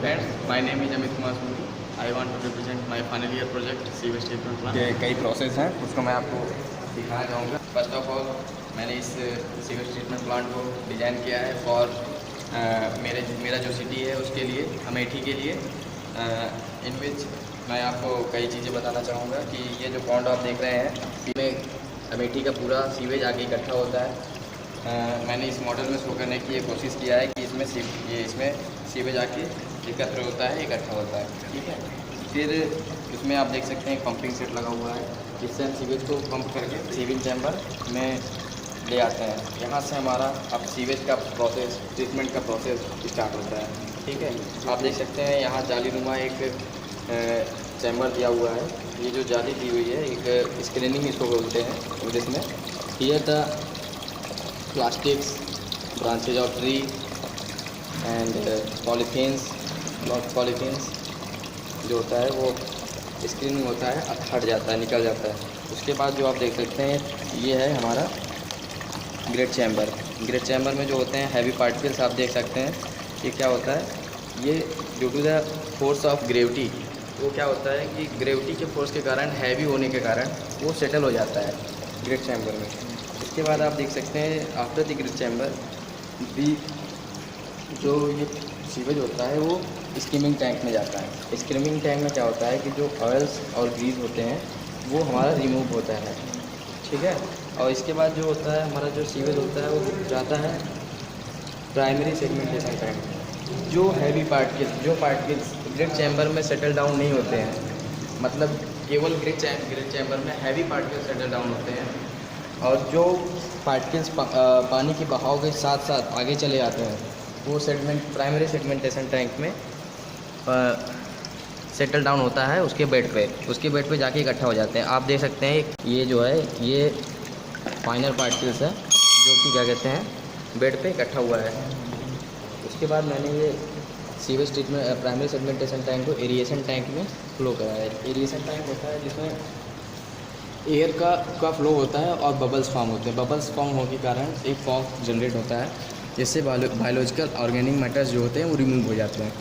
friends, my name is Amit Kumar Suri. I want to represent my final year project sewage treatment plant के कई process हैं, उसको मैं आपको दिखाना चाहूँगा। फर्स्ट ऑफ ऑल मैंने इस सीवेज ट्रीटमेंट प्लांट को डिज़ाइन किया है फॉर मेरा जो सिटी है उसके लिए, अमेठी के लिए। इन विच मैं आपको कई चीज़ें बताना चाहूँगा कि ये जो पॉन्ड आप देख रहे हैं, इसमें अमेठी का पूरा सीवेज आके इकट्ठा होता है। मैंने इस मॉडल में शो करने की कोशिश किया है कि इसमें सीवेज आके एकत्र होता है, इकट्ठा होता है, ठीक है। फिर इसमें आप देख सकते हैं पंपिंग सेट लगा हुआ है, जिससे हम सीवेज को पंप करके सीविंग चैम्बर में ले आते हैं। यहाँ से हमारा अब सीवेज का प्रोसेस, ट्रीटमेंट का प्रोसेस स्टार्ट होता है, ठीक है। आप देख सकते हैं यहाँ जालीनुमा एक चैम्बर दिया हुआ है। ये जो जाली दी हुई है, एक स्क्रीनिंग इसको बोलते हैं इंग्लिश में। Here the plastics, branches of tree and polythenes, polythenes जो होता है वो स्क्रीनिंग होता है, हट जाता है, निकल जाता है। उसके बाद जो आप देख सकते हैं ये है हमारा ग्रेट चैम्बर। ग्रेट चैम्बर में जो होते हैं हैवी पार्टिकल्स, आप देख सकते हैं ये क्या होता है। ये due to the force of gravity, वो क्या होता है कि ग्रेविटी के फोर्स के कारण, हैवी होने के कारण वो सेटल हो जाता है ग्रेट चैम्बर में। इसके बाद आप देख सकते हैं आफ्टर द ग्रेट चैम्बर भी जो ये सीवेज होता है वो स्कीमिंग टैंक में जाता है। स्कीमिंग टैंक में क्या होता है कि जो ऑयल्स और ग्रीस होते हैं वो हमारा रिमूव होता है, ठीक है। और इसके बाद जो होता है हमारा जो सीवेज होता है वो जाता है प्राइमरी सेगमेंटेशन टैंक। जो हैवी पार्टिकल्स, जो पार्टिकल्स ग्रेट चैम्बर में सेटल डाउन नहीं होते हैं, मतलब केवल ग्रेट चैम्बर में हैवी पार्टिकल्स सेटल डाउन होते हैं, और जो पार्टिकल्स पानी के बहाव के साथ साथ आगे चले जाते हैं, वो प्राइमरी सेगमेंटेशन टैंक में सेटल डाउन होता है उसके बेड पे जाके इकट्ठा हो जाते हैं। आप देख सकते हैं ये जो है ये फाइनल पार्टिकल्स है जो कि क्या कहते हैं बेड पे इकट्ठा हुआ है। उसके बाद मैंने ये sewage treatment primary segmentation tank को एरिएशन टैंक में फ्लो कराया है। एरिएशन टैंक होता है जिसमें एयर का फ्लो होता है और बबल्स फॉर्म होते हैं। बबल्स फॉर्म होने के कारण एक फॉग जनरेट होता है, जिससे बायोलॉजिकल ऑर्गेनिक मैटर्स जो होते हैं वो रिमूव हो जाते हैं।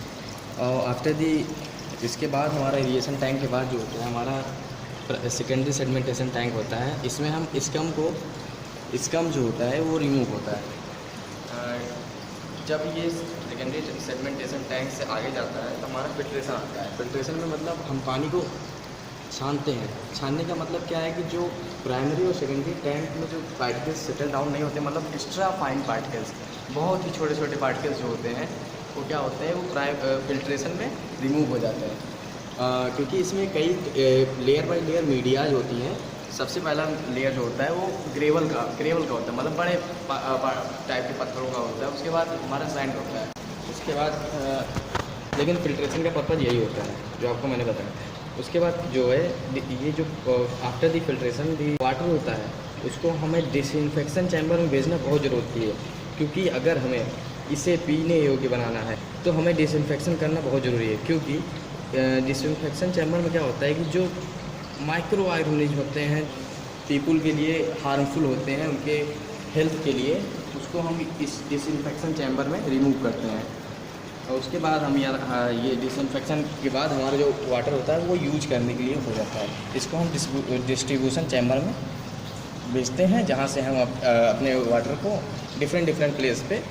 और आफ्टर दी इसके बाद हमारा एरिएशन टैंक के बाद जो होता है हमारा सेकेंडरी सेगमेंटेशन टैंक होता है। इसमें हम स्कम जो होता है वो रिमूव होता है। जब ये सेकेंडरी सेगमेंटेशन टैंक से आगे जाता है तो हमारा फिल्ट्रेशन आता है। फिल्ट्रेशन में मतलब हम पानी को छानते हैं। छानने का मतलब क्या है कि जो प्राइमरी और सेकेंडरी टैंक में जो पार्टिकल्स सेटल डाउन नहीं होते, मतलब एक्स्ट्रा फाइन पार्टिकल्स, बहुत ही छोटे छोटे पार्टिकल्स जो होते हैं वो क्या होते हैं वो फिल्ट्रेशन में रिमूव हो जाते हैं। क्योंकि इसमें कई लेयर बाय लेयर मीडियाज होती हैं। सबसे पहला लेयर जो होता है वो ग्रेवल का होता है, मतलब बड़े टाइप के पत्थरों का होता है। उसके बाद हमारा सैंड होता है। उसके बाद लेकिन फिल्ट्रेशन का पर्पज़ यही होता है जो आपको मैंने बताया। उसके बाद जो है ये जो after the filtration the water होता है उसको हमें डिसइंफेक्शन चैम्बर में भेजना बहुत ज़रूरत है, क्योंकि अगर हमें इसे पीने योग्य बनाना है तो हमें डिसइंफेक्शन करना बहुत ज़रूरी है। क्योंकि डिसइंफेक्शन चैम्बर में क्या होता है कि जो माइक्रो ऑर्गेनिज्म होते हैं पीपल के लिए हार्मफुल होते हैं, उनके हेल्थ के लिए, उसको हम इस डिसइंफेक्शन चैम्बर में रिमूव करते हैं। और उसके बाद हम ये डिसइंफेक्शन के बाद हमारा जो वाटर होता है वो यूज करने के लिए हो जाता है। इसको हम डिस्ट्रीब्यूशन चैम्बर में भेजते हैं, जहाँ से हम अपने वाटर को डिफरेंट प्लेस पे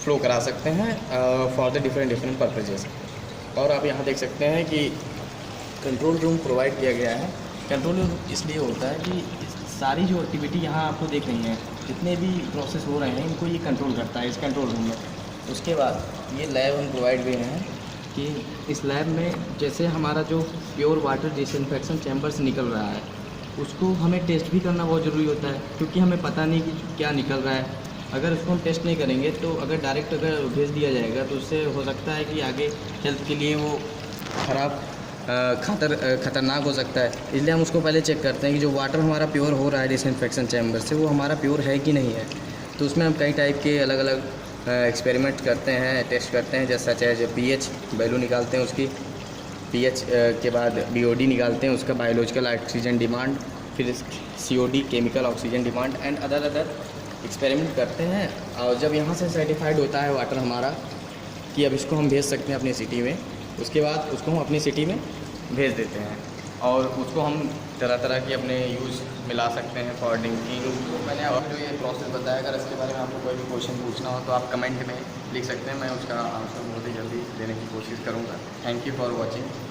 फ्लो करा सकते हैं फॉर द डिफरेंट पर्पजेस। और आप यहाँ देख सकते हैं कि कंट्रोल रूम प्रोवाइड किया गया है। कंट्रोल रूम इसलिए होता है कि सारी जो एक्टिविटी यहाँ आपको देख रही हैं, जितने भी प्रोसेस हो रहे हैं, इनको ये कंट्रोल करता है इस कंट्रोल रूम में। उसके बाद ये लैब हम प्रोवाइड किए हैं कि इस लैब में जैसे हमारा जो प्योर वाटर डिसइंफेक्शन चैम्बर से निकल रहा है उसको हमें टेस्ट भी करना बहुत ज़रूरी होता है, क्योंकि हमें पता नहीं कि क्या निकल रहा है। अगर उसको हम टेस्ट नहीं करेंगे तो अगर डायरेक्ट अगर भेज दिया जाएगा तो उससे हो सकता है कि आगे हेल्थ के लिए वो ख़राब खतरनाक हो सकता है। इसलिए हम उसको पहले चेक करते हैं कि जो वाटर हमारा प्योर हो रहा है डिसइंफेक्शन चैम्बर से वो हमारा प्योर है कि नहीं है। तो उसमें हम कई टाइप के अलग अलग एक्सपेरिमेंट करते हैं, टेस्ट करते हैं, जैसा चाहे पीएच वैल्यू निकालते हैं उसकी, पीएच के बाद बीओडी निकालते हैं उसका, बायोलॉजिकल ऑक्सीजन डिमांड, फिर COD chemical oxygen demand and other experiment करते हैं। और जब यहाँ से सर्टिफाइड होता है वाटर हमारा कि अब इसको हम भेज सकते हैं अपनी सिटी में। उसके बाद उसको हम अपनी सिटी में भेज देते हैं और उसको हम तरह तरह की अपने यूज़ मिला सकते हैं फॉर ड्रिंकिंग। तो मैंने आपको जो ये प्रोसेस बताया, अगर इसके बारे में आपको कोई भी क्वेश्चन पूछना हो तो आप कमेंट में लिख सकते हैं, मैं उसका आंसर बहुत ही जल्दी देने की कोशिश करूँगा। Thank you for watching.